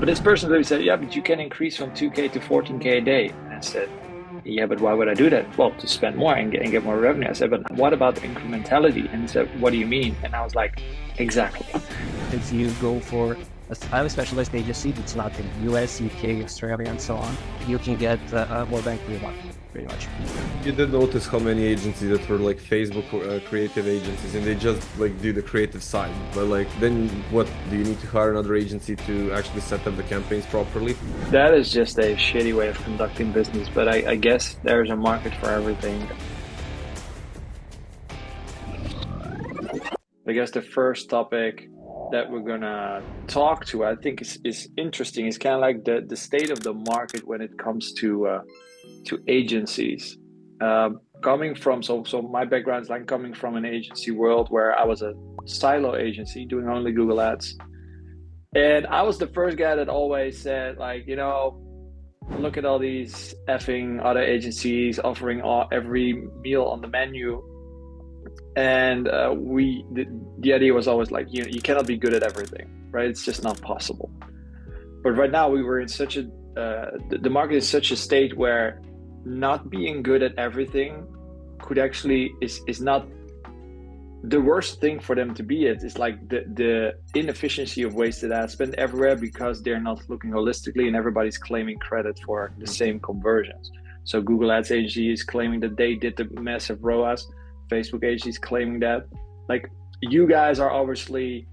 But this person literally said, yeah, but you can increase from 2K to 14K a day. And I said, yeah, but why would I do that? Well, to spend more and get more revenue. I said, but what about incrementality? And he said, what do you mean? And I was like, exactly. If you go for a highly specialized agency that's not in the US, UK, Australia, and so on, you can get more bang for your buck, pretty much. You did notice how many agencies that were like Facebook creative agencies, and they just like do the creative side. But like, then what? Do you need to hire another agency to actually set up the campaigns properly? That is just a shitty way of conducting business. But I guess there's a market for everything. I guess the first topic that we're gonna talk to, I think is interesting. It's kind of like the state of the market when it comes to agencies. Coming from so my background is like coming from an agency world where I was a silo agency doing only Google Ads, and I was the first guy that always said, like, you know, look at all these effing other agencies offering every meal on the menu. And the idea was always like, you cannot be good at everything, right? It's just not possible. But right now we were in such a the market is such a state where not being good at everything could actually is not the worst thing for them to be at. It's like the inefficiency of wasted ad spend everywhere because they're not looking holistically and everybody's claiming credit for the same conversions. So Google Ads agency is claiming that they did the massive ROAS. Facebook agencies claiming that. Like, you guys are obviously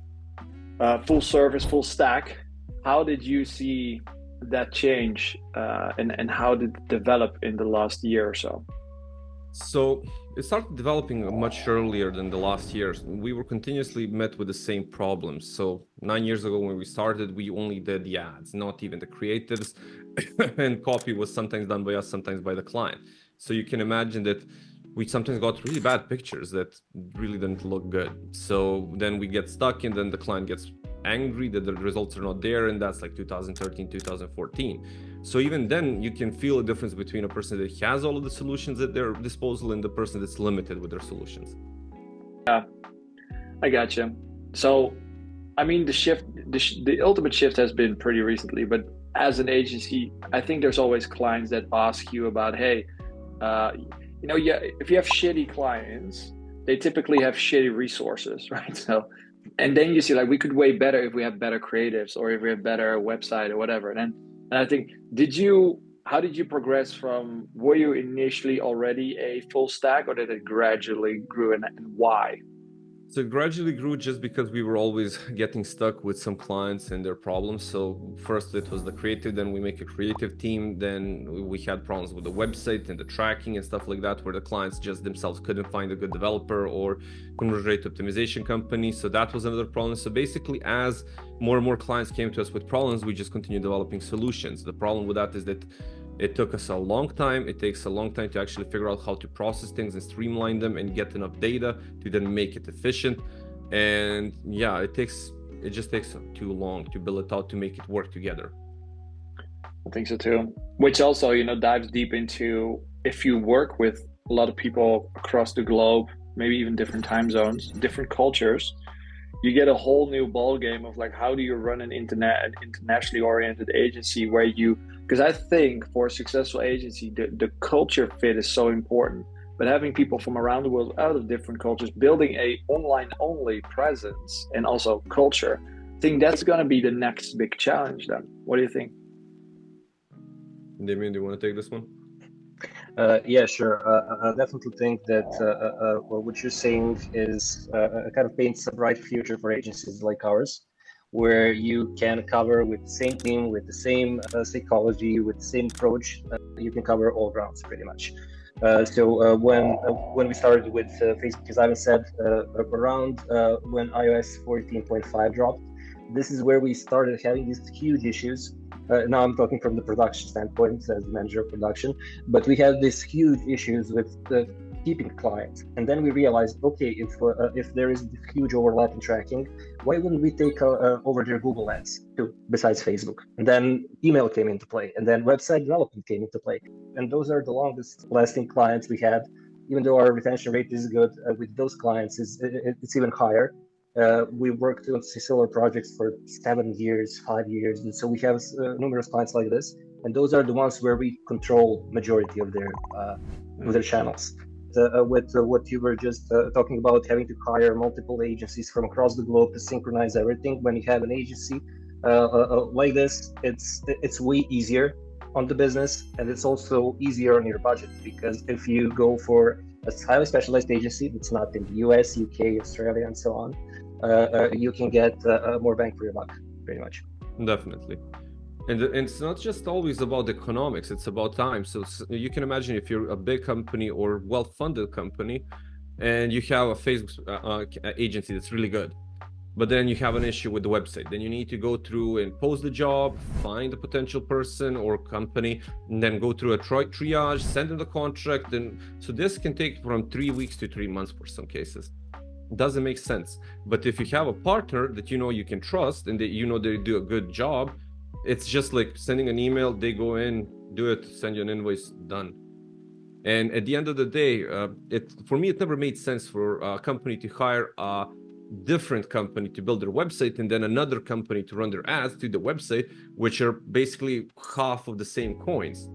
full service, full stack. How did you see that change and how did it develop in the last year or so? So it started developing much earlier than the last years. We were continuously met with the same problems. So 9 years ago when we started, we only did the ads, not even the creatives, and copy was sometimes done by us, sometimes by the client. So you can imagine that we sometimes got really bad pictures that really didn't look good. So then we get stuck, and then the client gets angry that the results are not there, and that's like 2013, 2014. So even then you can feel a difference between a person that has all of the solutions at their disposal and the person that's limited with their solutions. Yeah, I gotcha. So, I mean, the ultimate shift has been pretty recently, but as an agency, I think there's always clients that ask you about, hey, if you have shitty clients, they typically have shitty resources, right? So, and then you see, like, we could way better if we have better creatives or if we have better website or whatever. And I think, how did you progress from, were you initially already a full stack or did it gradually grew, and why? So it gradually grew just because we were always getting stuck with some clients and their problems. So first it was the creative, then we make a creative team. Then we had problems with the website and the tracking and stuff like that, where the clients just themselves couldn't find a good developer or conversion rate optimization company. So that was another problem. So basically, as more and more clients came to us with problems, we just continued developing solutions. The problem with that is that it took us a long time. It takes a long time to actually figure out how to process things and streamline them and get enough data to then make it efficient. And yeah, it just takes too long to build it out to make it work together. I think so too. Which also, dives deep into, if you work with a lot of people across the globe, maybe even different time zones, different cultures, you get a whole new ball game of like, how do you run an internationally oriented agency because I think for a successful agency, the culture fit is so important. But having people from around the world, out of different cultures, building a online only presence and also culture, I think that's going to be the next big challenge then. What do you think? Damjan, do you want to take this one? Yeah, sure. I definitely think that what you're saying is kind of paints a bright future for agencies like ours, where you can cover with the same team, with the same psychology, with the same approach. You can cover all grounds pretty much. So when we started with Facebook, as Ivan said, around when iOS 14.5 dropped, this is where we started having these huge issues. Now I'm talking from the production standpoint as manager of production, but we had these huge issues with keeping clients. And then we realized, okay, if there is this huge overlap in tracking, why wouldn't we take over their Google Ads too, besides Facebook? And then email came into play, and then website development came into play. And those are the longest lasting clients we had. Even though our retention rate is good, with those clients, it's even higher. We worked on similar projects for 7 years, 5 years, and so we have numerous clients like this, and those are the ones where we control majority of their channels. With what you were just talking about, having to hire multiple agencies from across the globe to synchronize everything. When you have an agency like this, it's way easier on the business, and it's also easier on your budget, because if you go for a highly specialized agency that's not in the US, UK, Australia, and so on, you can get more bang for your buck, pretty much. Definitely. And it's not just always about economics, it's about time. So you can imagine if you're a big company or well-funded company and you have a Facebook agency that's really good, but then you have an issue with the website, then you need to go through and post the job, find a potential person or company, and then go through a triage, send them the contract. And so this can take from 3 weeks to 3 months for some cases. Doesn't make sense. But if you have a partner that you can trust and that they do a good job, it's just like sending an email, they go in, do it, send you an invoice, done. And at the end of the day, for me, it never made sense for a company to hire a different company to build their website and then another company to run their ads to the website, which are basically half of the same coins.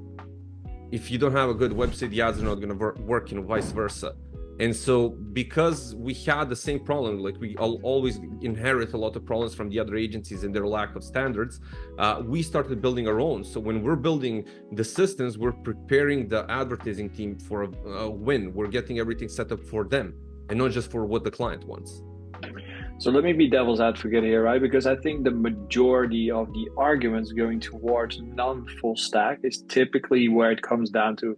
If you don't have a good website, the ads are not going to work and vice versa. And so because we had the same problem, like we always inherit a lot of problems from the other agencies and their lack of standards, we started building our own. So when we're building the systems, we're preparing the advertising team for a win. We're getting everything set up for them and not just for what the client wants. So let me be devil's advocate here, right? Because I think the majority of the arguments going towards non-full stack is typically where it comes down to,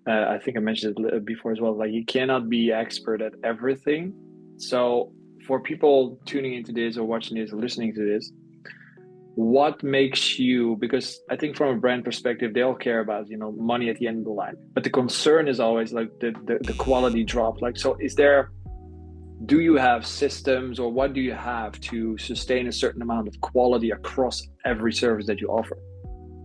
I think I mentioned it before as well, like you cannot be expert at everything. So for people tuning into this or watching this or listening to this, what makes you, because I think from a brand perspective, they all care about, money at the end of the line. But the concern is always like the quality drop. Like, so do you have systems or what do you have to sustain a certain amount of quality across every service that you offer?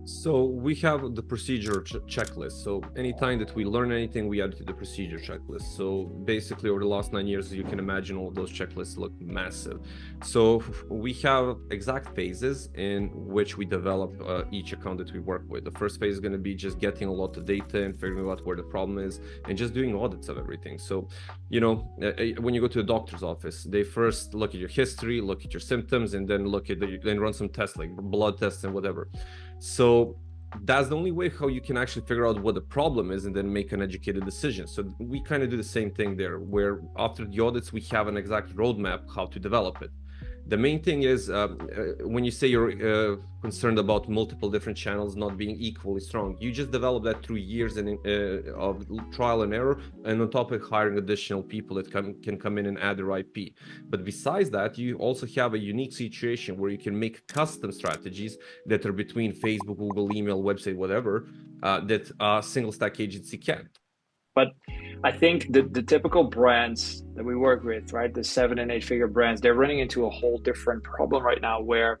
So we have the procedure checklist. So anytime that we learn anything, we add to the procedure checklist. So basically over the last 9 years, you can imagine all those checklists look massive. So we have exact phases in which we develop each account that we work with. The first phase is going to be just getting a lot of data and figuring out where the problem is and just doing audits of everything. So, when you go to a doctor's office, they first look at your history, look at your symptoms, and then then run some tests like blood tests and whatever. So that's the only way how you can actually figure out what the problem is and then make an educated decision. So we kind of do the same thing there, where after the audits, we have an exact roadmap how to develop it. The main thing is when you say you're concerned about multiple different channels not being equally strong, you just develop that through years of trial and error, and on top of hiring additional people that can come in and add their IP. But besides that, you also have a unique situation where you can make custom strategies that are between Facebook, Google, email, website, whatever, that a single stack agency can't. But I think the typical brands that we work with, right, the 7- and 8-figure brands, they're running into a whole different problem right now where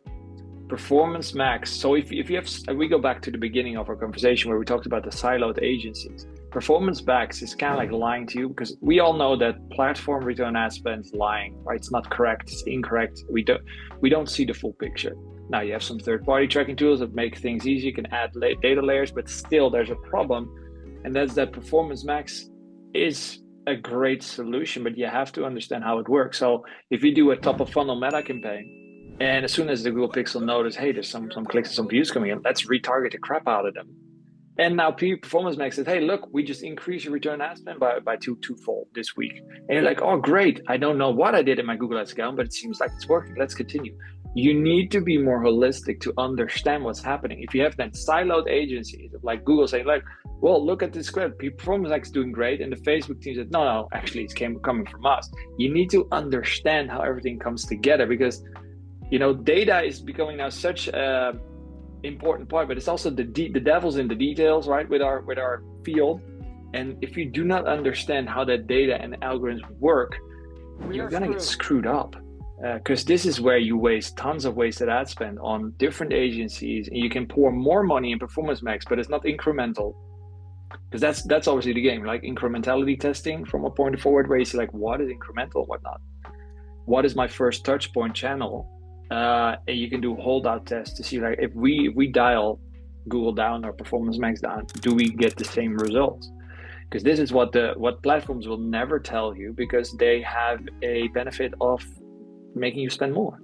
Performance Max. So if you have, we go back to the beginning of our conversation where we talked about the siloed agencies. Performance Max is kind of like lying to you, because we all know that platform return ad spend is lying, right? It's not correct, it's incorrect. We don't see the full picture. Now you have some third-party tracking tools that make things easy. You can add data layers, but still there's a problem. And that's that Performance Max is a great solution, but you have to understand how it works. So if you do a top of funnel meta campaign, and as soon as the Google Pixel notice, hey, there's some clicks and some views coming in, let's retarget the crap out of them. And now Performance Max says, hey, look, we just increased your return ad spend by twofold this week. And you're like, oh, great. I don't know what I did in my Google Ads account, but it seems like it's working. Let's continue. You need to be more holistic to understand what's happening. If you have that siloed agencies like Google saying like, well, look at this script, Performance Max is doing great. And the Facebook team said, no, actually it's coming from us. You need to understand how everything comes together, because, data is becoming now such a important part, but it's also the devil's in the details, right? With our field. And if you do not understand how that data and algorithms work, you're going to get screwed up. Because this is where you waste tons of wasted ad spend on different agencies, and you can pour more money in Performance Max, but it's not incremental. Because that's obviously the game, like incrementality testing from a point forward, where you see like what is incremental, what not. what is my first touch point channel? And you can do holdout tests to see like if we dial Google down or Performance Max down, do we get the same results? Because this is what platforms will never tell you, because they have a benefit of making you spend more.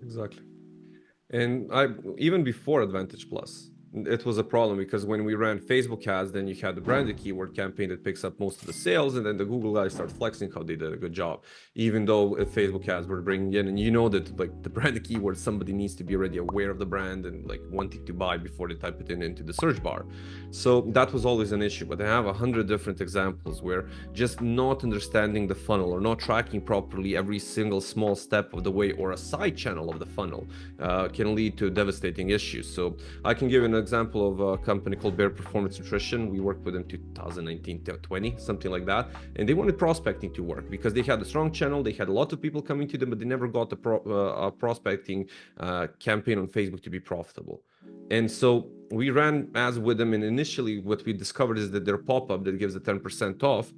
Exactly. And even before Advantage Plus, it was a problem, because when we ran Facebook ads, then you had the branded keyword campaign that picks up most of the sales, and then the Google guys start flexing how they did a good job, even though Facebook ads were bringing in, and you know that like the branded keyword, somebody needs to be already aware of the brand and like wanting to buy before they type it into the search bar. So that was always an issue. But I have 100 different examples where just not understanding the funnel or not tracking properly every single small step of the way, or a side channel of the funnel, can lead to devastating issues. So I can give an example of a company called Bear Performance Nutrition. We worked with them 2019 to 20, something like that, and they wanted prospecting to work because they had a strong channel, they had a lot of people coming to them, but they never got the prospecting campaign on Facebook to be profitable. And so we ran ads with them, and initially what we discovered is that their pop-up that gives a 10% off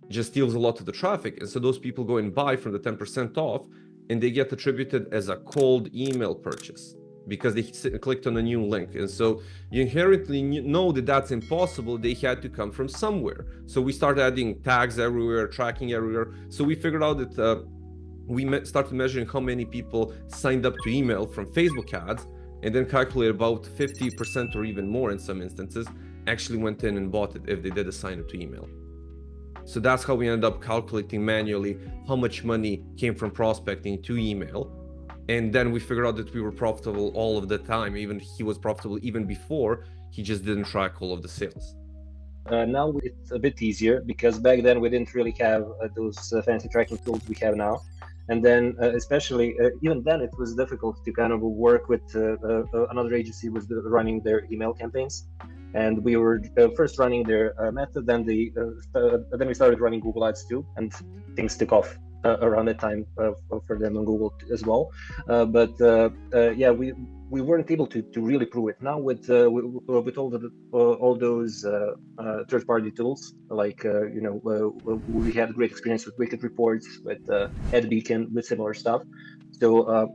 just steals a lot of the traffic, and so those people go and buy from the 10% off, and they get attributed as a cold email purchase because they clicked on a new link. And so you inherently know that that's impossible. They had to come from somewhere. So we started adding tags everywhere, tracking everywhere. So we figured out that we started measuring how many people signed up to email from Facebook ads, and then calculate about 50% or even more in some instances actually went in and bought it if they did a sign up to email. So that's how we ended up calculating manually how much money came from prospecting to email. And then we figured out that we were profitable all of the time. Even he was profitable even before, he just didn't track all of the sales. Now it's a bit easier, because back then we didn't really have those fancy tracking tools we have now. And then especially, even then it was difficult to kind of work with another agency was running their email campaigns. And we were first running their method, then we started running Google Ads too, and things took off around that time for them on Google as well. Yeah, we weren't able to really prove it. Now with all those third-party tools, like we had great experience with Wicked Reports, with Ad Beacon, with similar stuff. So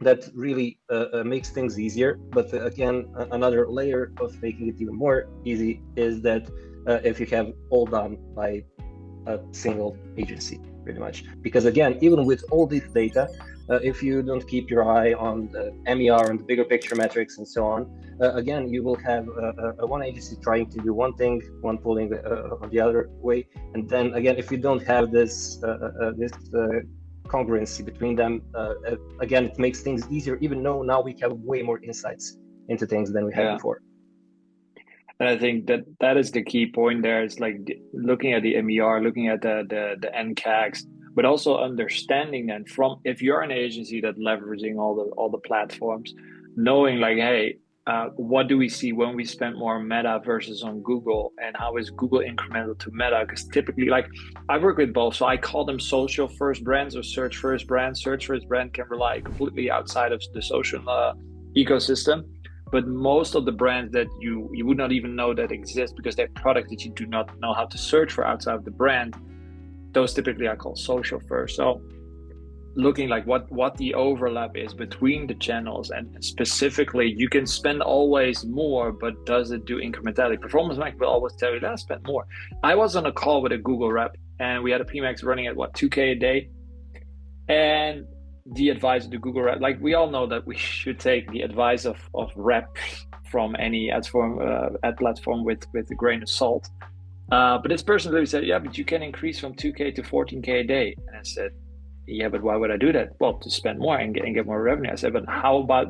that really makes things easier. But again, another layer of making it even more easy is that if you have all done by a single agency, pretty much. Because again, even with all this data, if you don't keep your eye on the MER and the bigger picture metrics and so on, again, you will have one agency trying to do one thing, one pulling on the other way. And then again, if you don't have this congruency between them, again, it makes things easier, even though now we have way more insights into things than we had before. And I think that is the key point there. It's like looking at the MER, looking at the NCAGs, but also understanding then from, if you're an agency that leveraging all the platforms, knowing like, hey, what do we see when we spend more on Meta versus on Google, and how is Google incremental to Meta? Because typically, like, I work with both, so I call them social first brands or search first brands. Search first brand can rely completely outside of the social ecosystem. But most of the brands that you would not even know that exist, because they're products that you do not know how to search for outside of the brand, those typically I call social first. So looking like what the overlap is between the channels, and specifically you can spend always more, but does it do incrementality? Performance Max will always tell you, let's spend more. I was on a call with a Google rep, and we had a PMax running at $2K a day, and the advice of the Google rep, like we all know that we should take the advice of reps from any ad platform with a grain of salt. But this person literally said, yeah, but you can increase from 2K to 14K a day. And I said, yeah, but why would I do that? Well, to spend more and get more revenue. I said, but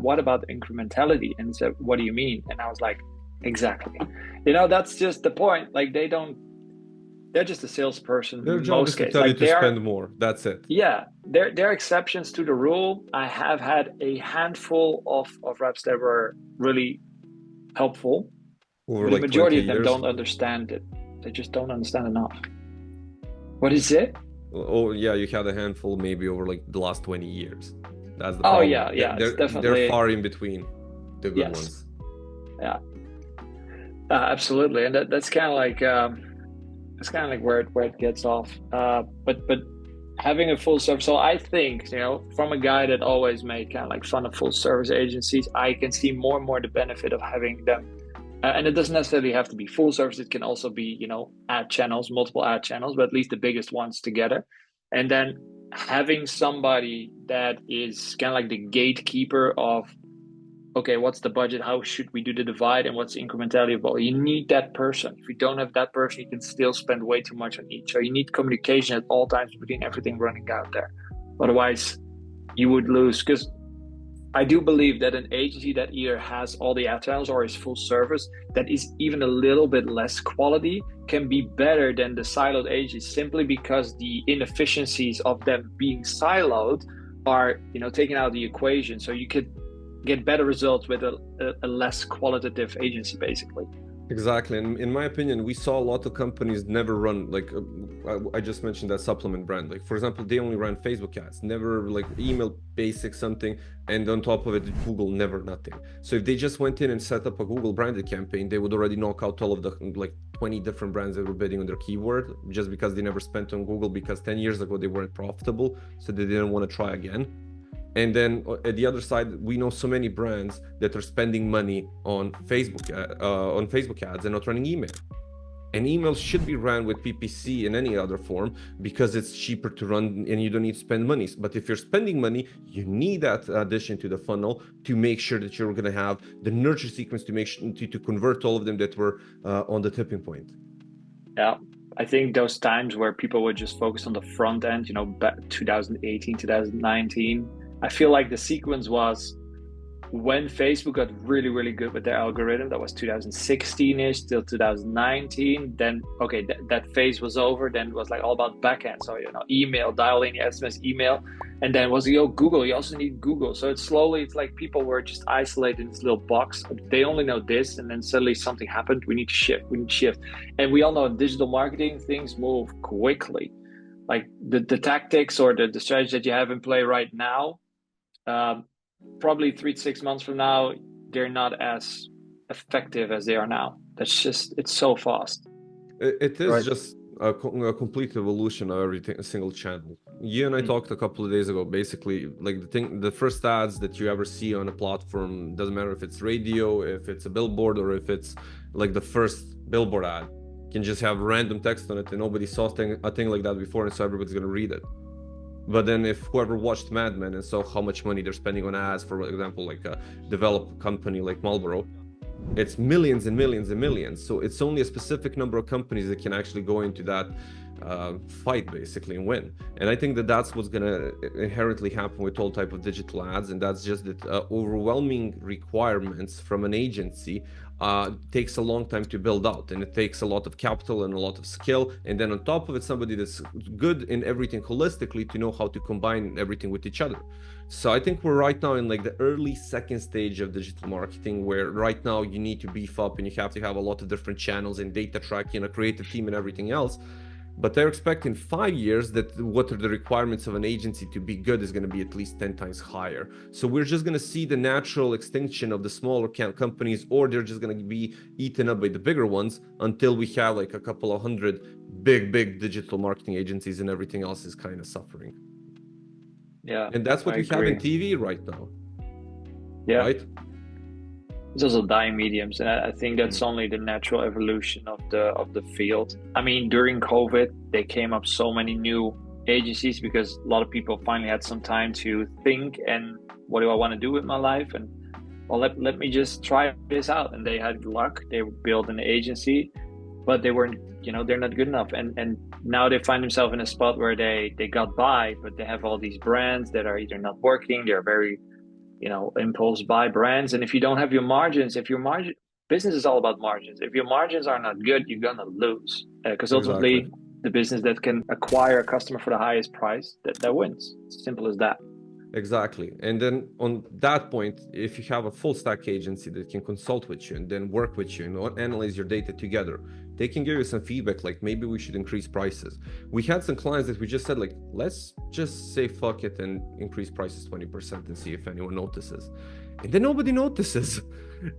what about incrementality? And he said, what do you mean? And I was like, exactly. That's just the point. Like they're just a salesperson. Their job is to tell you to spend more. That's it. Yeah, there are exceptions to the rule. I have had a handful of reps that were really helpful. But the majority of them don't understand it. They just don't understand enough. What is it? Oh yeah, you had a handful maybe over like the last 20 years. That's the problem. Oh yeah, they're far in between the good ones. Yeah, absolutely, and that's kind of like. It's kind of like where it gets off. But having a full service. So I think, from a guy that always made kind of like fun of full service agencies, I can see more and more the benefit of having them. And it doesn't necessarily have to be full service. It can also be, ad channels, multiple ad channels, but at least the biggest ones together. And then having somebody that is kind of like the gatekeeper of, okay, what's the budget? How should we do the divide? And what's the incrementality of all? You need that person. If you don't have that person, you can still spend way too much on each. So you need communication at all times between everything running out there. Otherwise, you would lose. Because I do believe that an agency that either has all the ad channels or is full service, that is even a little bit less quality, can be better than the siloed agencies, simply because the inefficiencies of them being siloed are, taken out of the equation. So you could get better results with a less qualitative agency, basically. Exactly. And in my opinion, we saw a lot of companies never run, like I just mentioned that supplement brand. Like, for example, they only ran Facebook ads, never like email basic something. And on top of it, Google, never nothing. So if they just went in and set up a Google branded campaign, they would already knock out all of the like 20 different brands that were bidding on their keyword, just because they never spent on Google, because 10 years ago they weren't profitable. So they didn't want to try again. And then at the other side, we know so many brands that are spending money on Facebook ads and not running email. And email should be ran with PPC in any other form, because it's cheaper to run and you don't need to spend money. But if you're spending money, you need that addition to the funnel to make sure that you're going to have the nurture sequence to make sure to convert all of them that were on the tipping point. Yeah. I think those times where people would just focus on the front end, back 2018, 2019, I feel like the sequence was when Facebook got really, really good with their algorithm. That was 2016-ish till 2019. Then, okay, that phase was over. Then it was like all about backend. So, email, dial in your SMS, email. And then was Google. You also need Google. So it's like people were just isolated in this little box. They only know this. And then suddenly something happened. We need to shift. And we all know in digital marketing, things move quickly. Like the tactics or the strategy that you have in play right now, probably 3 to 6 months from now, they're not as effective as they are now. It's so fast. It is right. Just a complete evolution of every single channel. You and I talked a couple of days ago, basically, like the first ads that you ever see on a platform, doesn't matter if it's radio, if it's a billboard, or if it's like the first billboard ad, can just have random text on it, and nobody saw a thing like that before, and so everybody's gonna read it. But then if whoever watched Mad Men and saw how much money they're spending on ads, for example, like a developed company like Marlboro, it's millions and millions and millions. So it's only a specific number of companies that can actually go into that fight, basically, and win. And I think that that's what's going to inherently happen with all type of digital ads. And that's just that overwhelming requirements from an agency takes a long time to build out, and it takes a lot of capital and a lot of skill, and then on top of it, somebody that's good in everything holistically to know how to combine everything with each other. So I think we're right now in like the early second stage of digital marketing, where right now you need to beef up and you have to have a lot of different channels and data tracking and a creative team and everything else. But they're expecting 5 years that what are the requirements of an agency to be good is going to be at least 10 times higher. So we're just going to see the natural extinction of the smaller companies, or they're just going to be eaten up by the bigger ones until we have like a couple of hundred big digital marketing agencies, and everything else is kind of suffering. Yeah. And that's what we have in TV right now. Yeah. Right? It's also dying mediums, and I think that's only the natural evolution of the field. I mean, during COVID, there came up so many new agencies because a lot of people finally had some time to think, and what do I want to do with my life? And well, let me just try this out. And they had luck. They built an agency, but they weren't, they're not good enough. And now they find themselves in a spot where they got by, but they have all these brands that are either not working, they're very impulse buy brands. And if you don't have your margins, business is all about margins. If your margins are not good, you're gonna lose, because ultimately the business that can acquire a customer for the highest price, that wins. It's simple as that. Exactly. And then on that point, if you have a full stack agency that can consult with you and then work with you and analyze your data together, they can give you some feedback, like maybe we should increase prices. We had some clients that we just said, like, let's just say fuck it and increase prices 20% and see if anyone notices. And then nobody notices.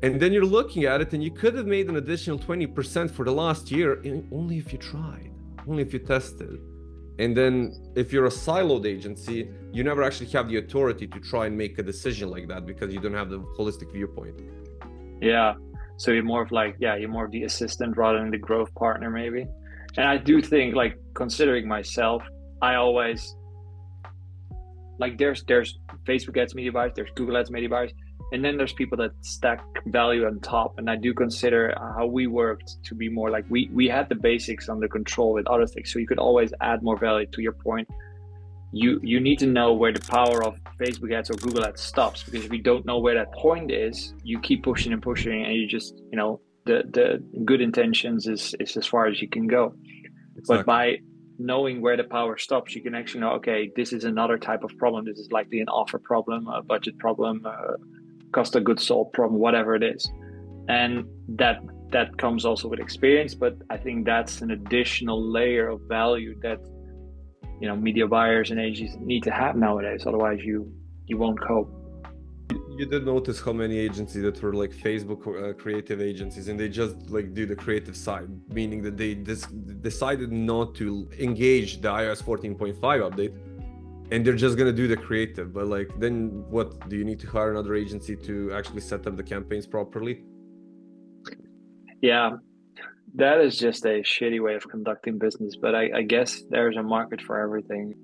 And then you're looking at it and you could have made an additional 20% for the last year, only if you tried, only if you tested. And then if you're a siloed agency, you never actually have the authority to try and make a decision like that because you don't have the holistic viewpoint. Yeah. So you're more of like, yeah, you're more of the assistant rather than the growth partner, maybe. And I do think, like, considering myself, I always like there's Facebook ads media buyers, there's Google ads media buyers, and then there's people that stack value on top. And I do consider how we worked to be more like we had the basics under control with other things, so you could always add more value. To your point, you need to know where the power of Facebook ads or Google ads stops, because if you don't know where that point is, you keep pushing and pushing, and you just, you know, the good intentions is as far as you can go. Exactly. But by knowing where the power stops, you can actually know, okay, this is another type of problem. This is likely an offer problem, a budget problem, cost of goods sold problem, whatever it is. And that comes also with experience, but I think that's an additional layer of value that, you know, media buyers and agencies need to have nowadays. Otherwise you won't cope. You did notice how many agencies that were like Facebook creative agencies, and they just like do the creative side, meaning that they decided not to engage the iOS 14.5 update, and they're just gonna do the creative. But like, then what, do you need to hire another agency to actually set up the campaigns properly? Yeah, that is just a shitty way of conducting business, but I guess there's a market for everything.